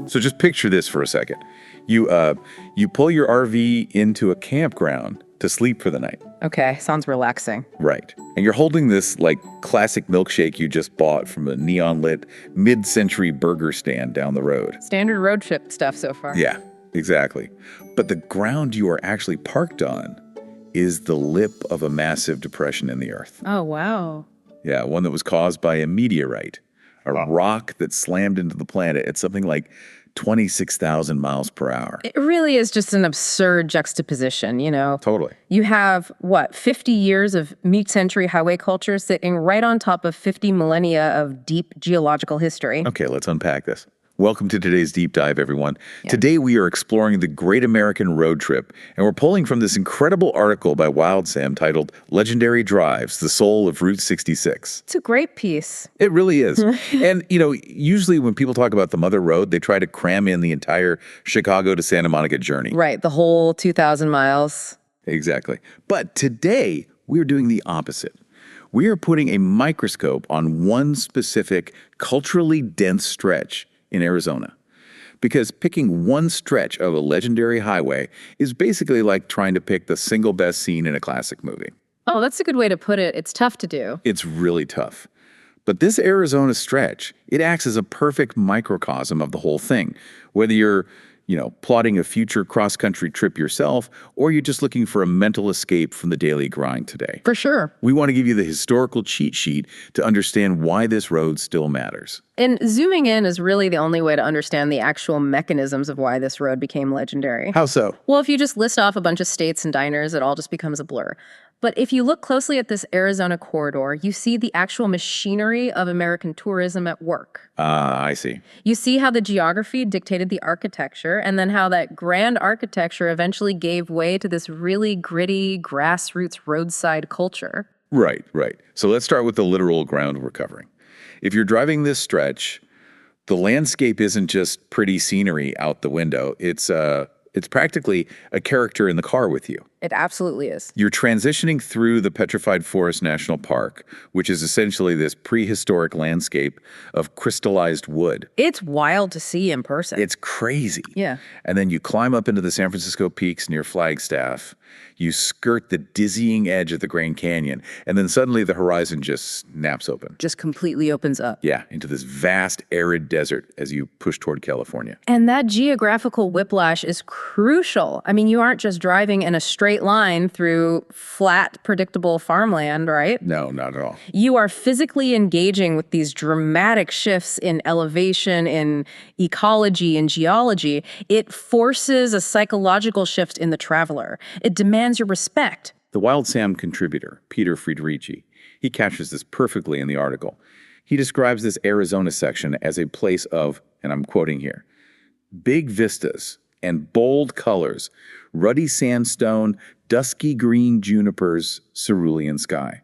So just picture this for a second. You pull your RV into a campground to sleep for the night. Okay, sounds relaxing. Right. And you're holding this, like, classic milkshake you just bought from a neon-lit mid-century burger stand down the road. Standard road trip stuff so far. Yeah, exactly. But the ground you are actually parked on is the lip of a massive depression in the earth. Oh, wow. Yeah, one that was caused by a meteorite, a rock that slammed into the planet at something like 26,000 miles per hour. It really is just an absurd juxtaposition, you know? Totally. You have, 50 years of mid-century highway culture sitting right on top of 50 millennia of deep geological history. Okay, let's unpack this. Welcome to today's deep dive, everyone. Yeah. Today we are exploring the Great American Road Trip, and we're pulling from this incredible article by Wild Sam titled Legendary Drives, the Soul of Route 66. It's a great piece. It really is. And, usually when people talk about the Mother Road, they try to cram in the entire Chicago to Santa Monica journey. Right, the whole 2,000 miles. Exactly. But today we're doing the opposite. We are putting a microscope on one specific culturally dense stretch in Arizona. Because picking one stretch of a legendary highway is basically like trying to pick the single best scene in a classic movie. Oh, that's a good way to put it. It's tough to do. It's really tough. But this Arizona stretch, it acts as a perfect microcosm of the whole thing. Whether you're, plotting a future cross-country trip yourself, or you're just looking for a mental escape from the daily grind today. For sure. We want to give you the historical cheat sheet to understand why this road still matters. And zooming in is really the only way to understand the actual mechanisms of why this road became legendary. How so? Well, if you just list off a bunch of states and diners, it all just becomes a blur. But if you look closely at this Arizona corridor, you see the actual machinery of American tourism at work. I see. You see how the geography dictated the architecture, and then how that grand architecture eventually gave way to this really gritty, grassroots roadside culture. Right. So let's start with the literal ground we're covering. If you're driving this stretch, the landscape isn't just pretty scenery out the window. It's practically a character in the car with you. It absolutely is. You're transitioning through the Petrified Forest National Park, which is essentially this prehistoric landscape of crystallized wood. It's wild to see in person. It's crazy. Yeah. And then you climb up into the San Francisco peaks near Flagstaff. You skirt the dizzying edge of the Grand Canyon, and then suddenly the horizon just snaps open. Just completely opens up. Yeah, into this vast, arid desert as you push toward California. And that geographical whiplash is crucial. I mean, you aren't just driving in a straight line through flat, predictable farmland, right? No, not at all. You are physically engaging with these dramatic shifts in elevation, in ecology, in geology. It forces a psychological shift in the traveler. It demands your respect. The Wild Sam contributor, Peter Friedrichi, he captures this perfectly in the article. He describes this Arizona section as a place of, and I'm quoting here, big vistas and bold colors, ruddy sandstone, dusky green junipers, cerulean sky.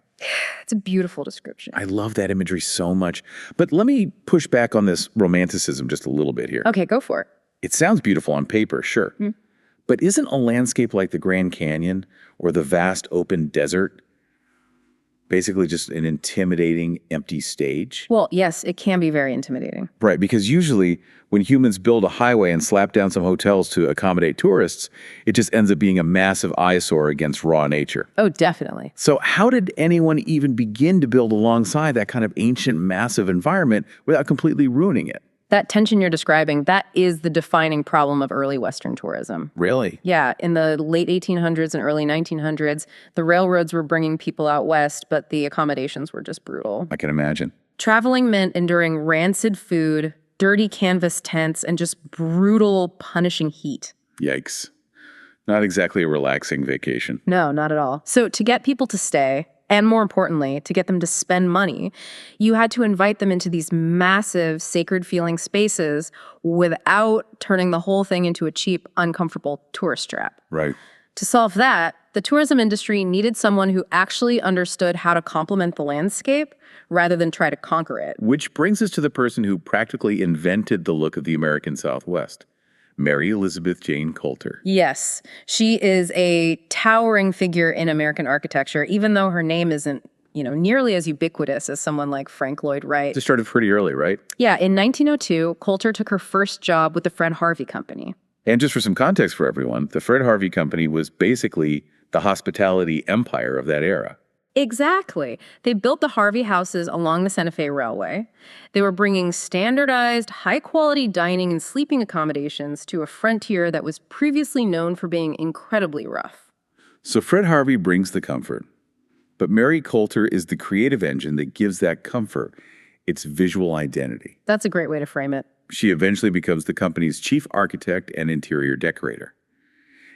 It's a beautiful description. I love that imagery so much. But let me push back on this romanticism just a little bit here. Okay, go for it. It sounds beautiful on paper, sure. But isn't a landscape like the Grand Canyon or the vast open desert basically just an intimidating, empty stage? Well, yes, it can be very intimidating. Right, because usually when humans build a highway and slap down some hotels to accommodate tourists, it just ends up being a massive eyesore against raw nature. Oh, definitely. So how did anyone even begin to build alongside that kind of ancient, massive environment without completely ruining it? That tension you're describing, that is the defining problem of early Western tourism. Really? Yeah, in the late 1800s and early 1900s, the railroads were bringing people out west, but the accommodations were just brutal. I can imagine. Traveling meant enduring rancid food, dirty canvas tents, and just brutal, punishing heat. Yikes. Not exactly a relaxing vacation. No, not at all. So to get people to stay, and more importantly, to get them to spend money, you had to invite them into these massive, sacred-feeling spaces without turning the whole thing into a cheap, uncomfortable tourist trap. Right. To solve that, the tourism industry needed someone who actually understood how to complement the landscape rather than try to conquer it. Which brings us to the person who practically invented the look of the American Southwest. Mary Elizabeth Jane Coulter. Yes, she is a towering figure in American architecture, even though her name isn't nearly as ubiquitous as someone like Frank Lloyd Wright. It started pretty early, right? Yeah, in 1902, Coulter took her first job with the Fred Harvey Company. And just for some context for everyone, the Fred Harvey Company was basically the hospitality empire of that era. Exactly. They built the Harvey houses along the Santa Fe Railway. They were bringing standardized, high-quality dining and sleeping accommodations to a frontier that was previously known for being incredibly rough. So Fred Harvey brings the comfort, but Mary Coulter is the creative engine that gives that comfort its visual identity. That's a great way to frame it. She eventually becomes the company's chief architect and interior decorator.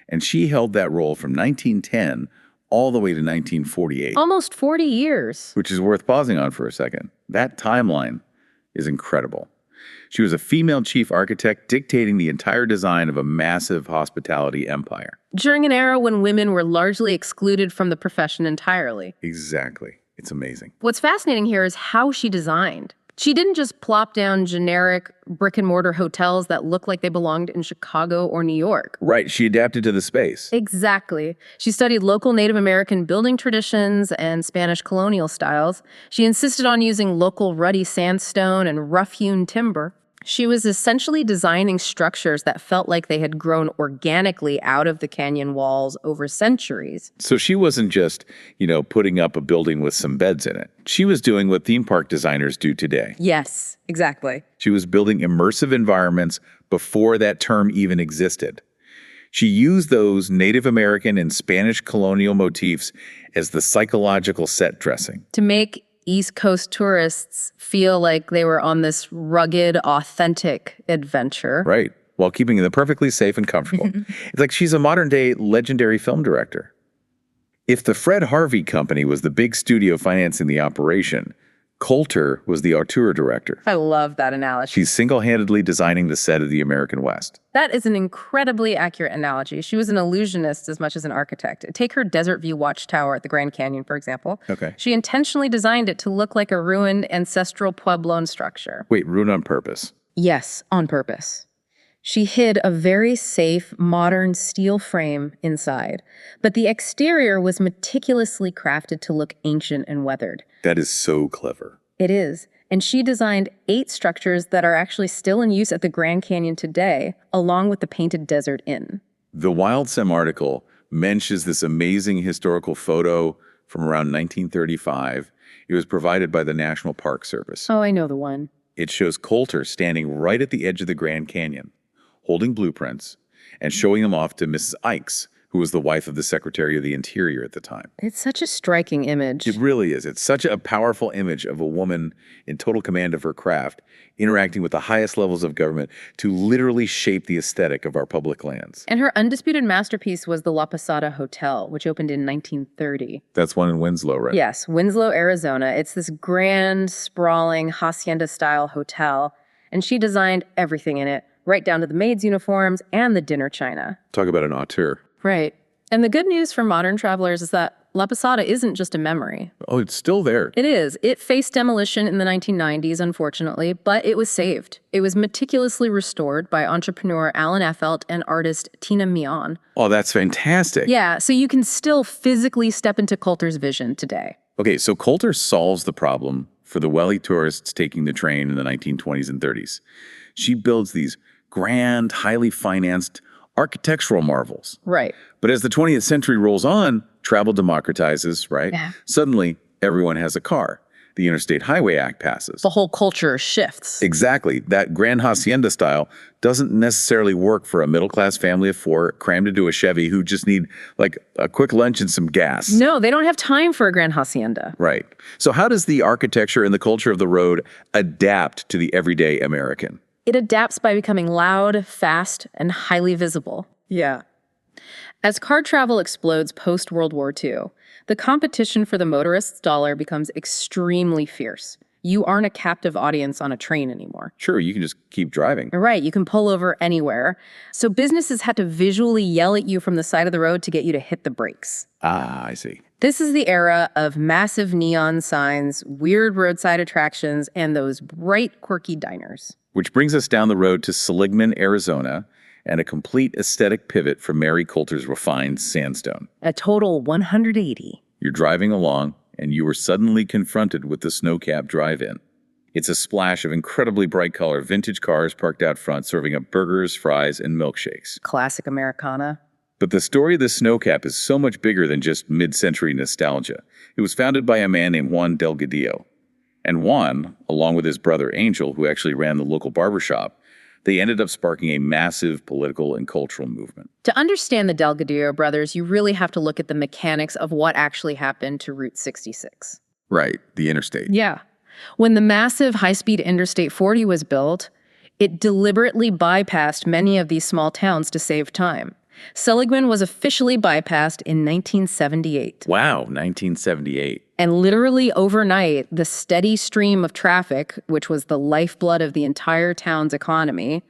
And she held that role from 1910 all the way to 1948. Almost 40 years. Which is worth pausing on for a second. That timeline is incredible. She was a female chief architect dictating the entire design of a massive hospitality empire. During an era when women were largely excluded from the profession entirely. Exactly. It's amazing. What's fascinating here is how she designed. She didn't just plop down generic brick-and-mortar hotels that looked like they belonged in Chicago or New York. Right, she adapted to the space. Exactly. She studied local Native American building traditions and Spanish colonial styles. She insisted on using local ruddy sandstone and rough-hewn timber. She was essentially designing structures that felt like they had grown organically out of the canyon walls over centuries. So she wasn't just, putting up a building with some beds in it. She was doing what theme park designers do today. Yes, exactly. She was building immersive environments before that term even existed. She used those Native American and Spanish colonial motifs as the psychological set dressing. To make East Coast tourists feel like they were on this rugged, authentic adventure. Right, while keeping them perfectly safe and comfortable. It's like she's a modern-day legendary film director. If the Fred Harvey Company was the big studio financing the operation, Coulter was the auteur director. I love that analogy. She's single-handedly designing the set of the American West. That is an incredibly accurate analogy. She was an illusionist as much as an architect. Take her Desert View Watchtower at the Grand Canyon, for example. Okay. She intentionally designed it to look like a ruined ancestral Puebloan structure. Wait, ruined on purpose? Yes, on purpose. She hid a very safe, modern steel frame inside, but the exterior was meticulously crafted to look ancient and weathered. That is so clever. It is. And she designed 8 structures that are actually still in use at the Grand Canyon today, along with the Painted Desert Inn. The Wild Sem article mentions this amazing historical photo from around 1935. It was provided by the National Park Service. Oh, I know the one. It shows Coulter standing right at the edge of the Grand Canyon, holding blueprints, and showing them off to Mrs. Ikes, who was the wife of the Secretary of the Interior at the time. It's such a striking image. It really is. It's such a powerful image of a woman in total command of her craft, interacting with the highest levels of government to literally shape the aesthetic of our public lands. And her undisputed masterpiece was the La Posada Hotel, which opened in 1930. That's one in Winslow, right? Yes, Winslow, Arizona. It's this grand, sprawling, hacienda-style hotel, and she designed everything in it, right down to the maids' uniforms and the dinner china. Talk about an auteur. Right. And the good news for modern travelers is that La Posada isn't just a memory. Oh, it's still there. It is. It faced demolition in the 1990s, unfortunately, but it was saved. It was meticulously restored by entrepreneur Alan Effelt and artist Tina Mion. Oh, that's fantastic. Yeah, so you can still physically step into Coulter's vision today. Okay, so Coulter solves the problem for the wealthy tourists taking the train in the 1920s and 30s. She builds these grand, highly financed architectural marvels. Right. But as the 20th century rolls on, travel democratizes, right? Yeah. Suddenly, everyone has a car. The Interstate Highway Act passes. The whole culture shifts. Exactly. That grand hacienda style doesn't necessarily work for a middle-class family of 4 crammed into a Chevy who just need, like, a quick lunch and some gas. No, they don't have time for a grand hacienda. Right. So how does the architecture and the culture of the road adapt to the everyday American? It adapts by becoming loud, fast, and highly visible. Yeah. As car travel explodes post-World War II, the competition for the motorist's dollar becomes extremely fierce. You aren't a captive audience on a train anymore. Sure, you can just keep driving. Right, you can pull over anywhere. So businesses had to visually yell at you from the side of the road to get you to hit the brakes. Ah, I see. This is the era of massive neon signs, weird roadside attractions, and those bright, quirky diners. Which brings us down the road to Seligman, Arizona, and a complete aesthetic pivot from Mary Coulter's refined sandstone. A total 180. You're driving along, and you were suddenly confronted with the Snowcap Drive-In. It's a splash of incredibly bright color, vintage cars parked out front serving up burgers, fries, and milkshakes. Classic Americana. But the story of the Snowcap is so much bigger than just mid-century nostalgia. It was founded by a man named Juan Delgadillo. And Juan, along with his brother Angel, who actually ran the local barbershop, they ended up sparking a massive political and cultural movement. To understand the Delgadillo brothers, you really have to look at the mechanics of what actually happened to Route 66. Right, the interstate. Yeah. When the massive high-speed Interstate 40 was built, it deliberately bypassed many of these small towns to save time. Seligman was officially bypassed in 1978. Wow, 1978. And literally overnight, the steady stream of traffic, which was the lifeblood of the entire town's economy,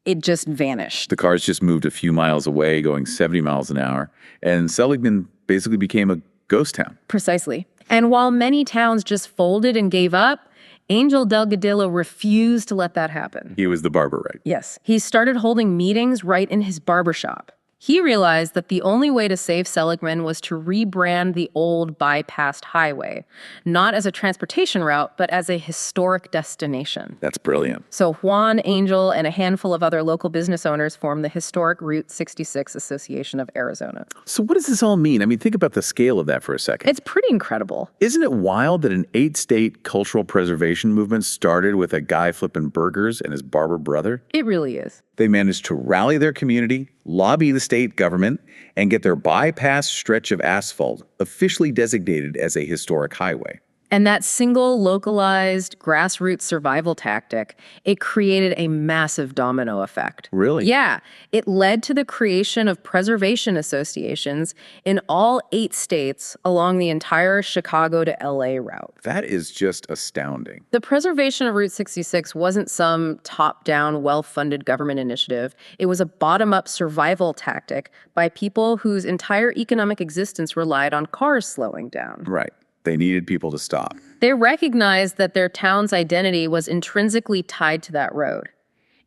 it just vanished. The cars just moved a few miles away, going 70 miles an hour, and Seligman basically became a ghost town. Precisely. And while many towns just folded and gave up, Angel Delgadillo refused to let that happen. He was the barber, right? Yes. He started holding meetings right in his barbershop. He realized that the only way to save Seligman was to rebrand the old bypassed highway, not as a transportation route, but as a historic destination. That's brilliant. So Juan, Angel, and a handful of other local business owners formed the historic Route 66 Association of Arizona. So what does this all mean? I mean, think about the scale of that for a second. It's pretty incredible. Isn't it wild that an 8-state cultural preservation movement started with a guy flipping burgers and his barber brother? It really is. They managed to rally their community, lobby the state government, and get their bypass stretch of asphalt officially designated as a historic highway. And that single localized grassroots survival tactic, it created a massive domino effect. Really? Yeah. It led to the creation of preservation associations in all 8 states along the entire Chicago to LA route. That is just astounding. The preservation of Route 66 wasn't some top-down, well-funded government initiative. It was a bottom-up survival tactic by people whose entire economic existence relied on cars slowing down. Right. They needed people to stop. They recognized that their town's identity was intrinsically tied to that road.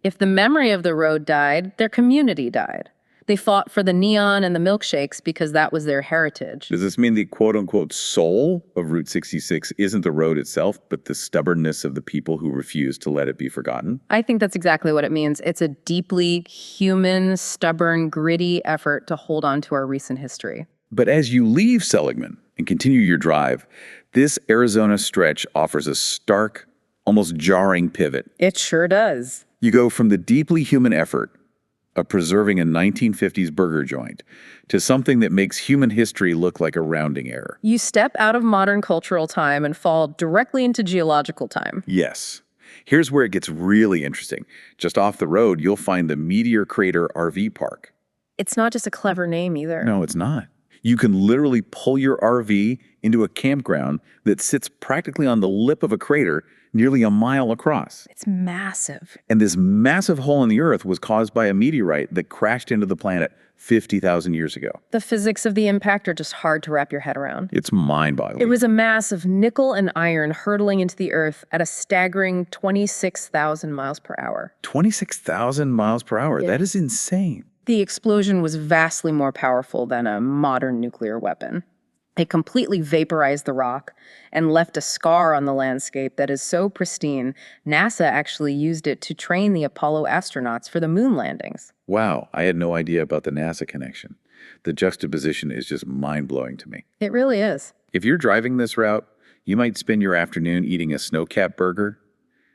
If the memory of the road died, their community died. They fought for the neon and the milkshakes because that was their heritage. Does this mean the quote-unquote soul of Route 66 isn't the road itself, but the stubbornness of the people who refuse to let it be forgotten? I think that's exactly what it means. It's a deeply human, stubborn, gritty effort to hold on to our recent history. But as you leave Seligman and continue your drive, this Arizona stretch offers a stark, almost jarring pivot. It sure does. You go from the deeply human effort of preserving a 1950s burger joint to something that makes human history look like a rounding error. You step out of modern cultural time and fall directly into geological time. Yes. Here's where it gets really interesting. Just off the road, you'll find the Meteor Crater RV Park. It's not just a clever name either. No, it's not. You can literally pull your RV into a campground that sits practically on the lip of a crater nearly a mile across. It's massive. And this massive hole in the earth was caused by a meteorite that crashed into the planet 50,000 years ago. The physics of the impact are just hard to wrap your head around. It's mind-boggling. It was a mass of nickel and iron hurtling into the earth at a staggering 26,000 miles per hour. 26,000 miles per hour. Yeah. That is insane. The explosion was vastly more powerful than a modern nuclear weapon. It completely vaporized the rock and left a scar on the landscape that is so pristine, NASA actually used it to train the Apollo astronauts for the moon landings. Wow, I had no idea about the NASA connection. The juxtaposition is just mind-blowing to me. It really is. If you're driving this route, you might spend your afternoon eating a Snowcap burger,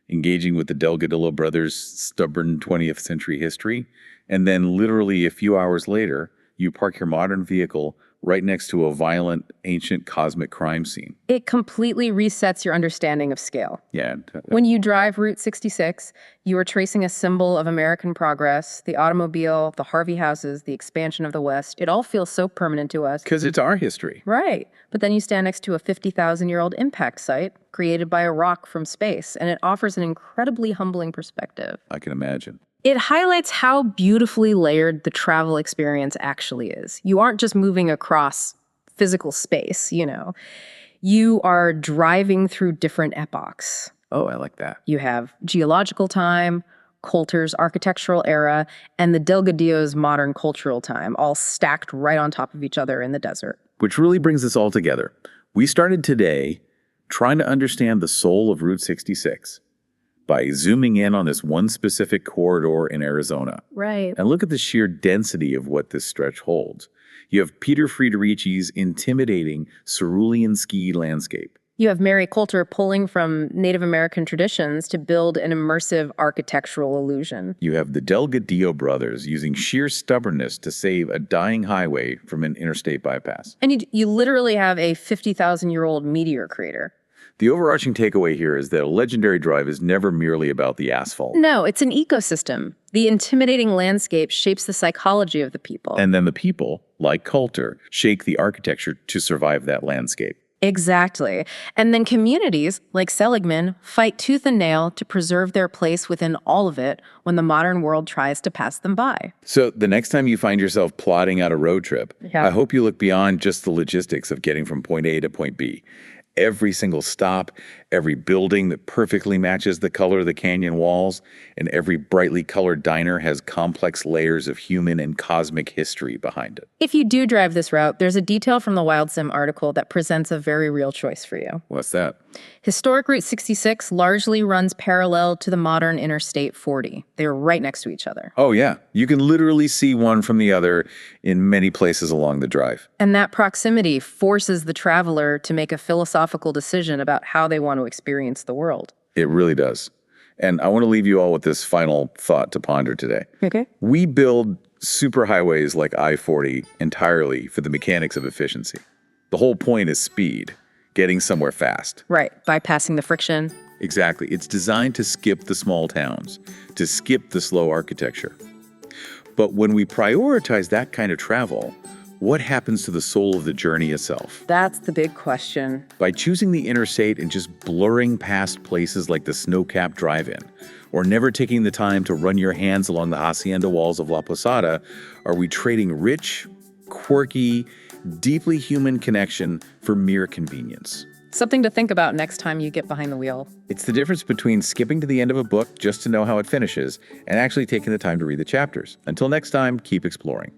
engaging with the Delgadillo brothers' stubborn 20th century history, and then literally a few hours later, you park your modern vehicle right next to a violent, ancient cosmic crime scene. It completely resets your understanding of scale. Yeah. When you drive Route 66, you are tracing a symbol of American progress, the automobile, the Harvey houses, the expansion of the West. It all feels so permanent to us. Because it's our history. Right. But then you stand next to a 50,000-year-old impact site created by a rock from space, and it offers an incredibly humbling perspective. I can imagine. It highlights how beautifully layered the travel experience actually is. You aren't just moving across physical space, you know. You are driving through different epochs. Oh, I like that. You have geological time, Coulter's architectural era, and the Delgadillo's modern cultural time, all stacked right on top of each other in the desert. Which really brings us all together. We started today trying to understand the soul of Route 66 by zooming in on this one specific corridor in Arizona. Right. And look at the sheer density of what this stretch holds. You have Peter Friederici's intimidating cerulean ski landscape. You have Mary Coulter pulling from Native American traditions to build an immersive architectural illusion. You have the Delgadillo brothers using sheer stubbornness to save a dying highway from an interstate bypass. And you literally have a 50,000-year-old meteor crater. The overarching takeaway here is that a legendary drive is never merely about the asphalt. No, it's an ecosystem. The intimidating landscape shapes the psychology of the people. And then the people, like Coulter, shake the architecture to survive that landscape. Exactly. And then communities, like Seligman, fight tooth and nail to preserve their place within all of it when the modern world tries to pass them by. So the next time you find yourself plotting out a road trip, Yeah. I hope you look beyond just the logistics of getting from point A to point B. Every single stop, every building that perfectly matches the color of the canyon walls, and every brightly colored diner has complex layers of human and cosmic history behind it. If you do drive this route, there's a detail from the WildSim article that presents a very real choice for you. What's that? Historic Route 66 largely runs parallel to the modern Interstate 40. They're right next to each other. Oh yeah, you can literally see one from the other in many places along the drive. And that proximity forces the traveler to make a philosophical decision about how they want to experience the world. It really does. And I want to leave you all with this final thought to ponder today. Okay. We build superhighways like I-40 entirely for the mechanics of efficiency. The whole point is speed, getting somewhere fast. Right, bypassing the friction. Exactly. It's designed to skip the small towns, to skip the slow architecture. But when we prioritize that kind of travel, what happens to the soul of the journey itself? That's the big question. By choosing the interstate and just blurring past places like the snow-capped drive-in, or never taking the time to run your hands along the hacienda walls of La Posada, are we trading rich, quirky, deeply human connection for mere convenience? Something to think about next time you get behind the wheel. It's the difference between skipping to the end of a book just to know how it finishes and actually taking the time to read the chapters. Until next time, keep exploring.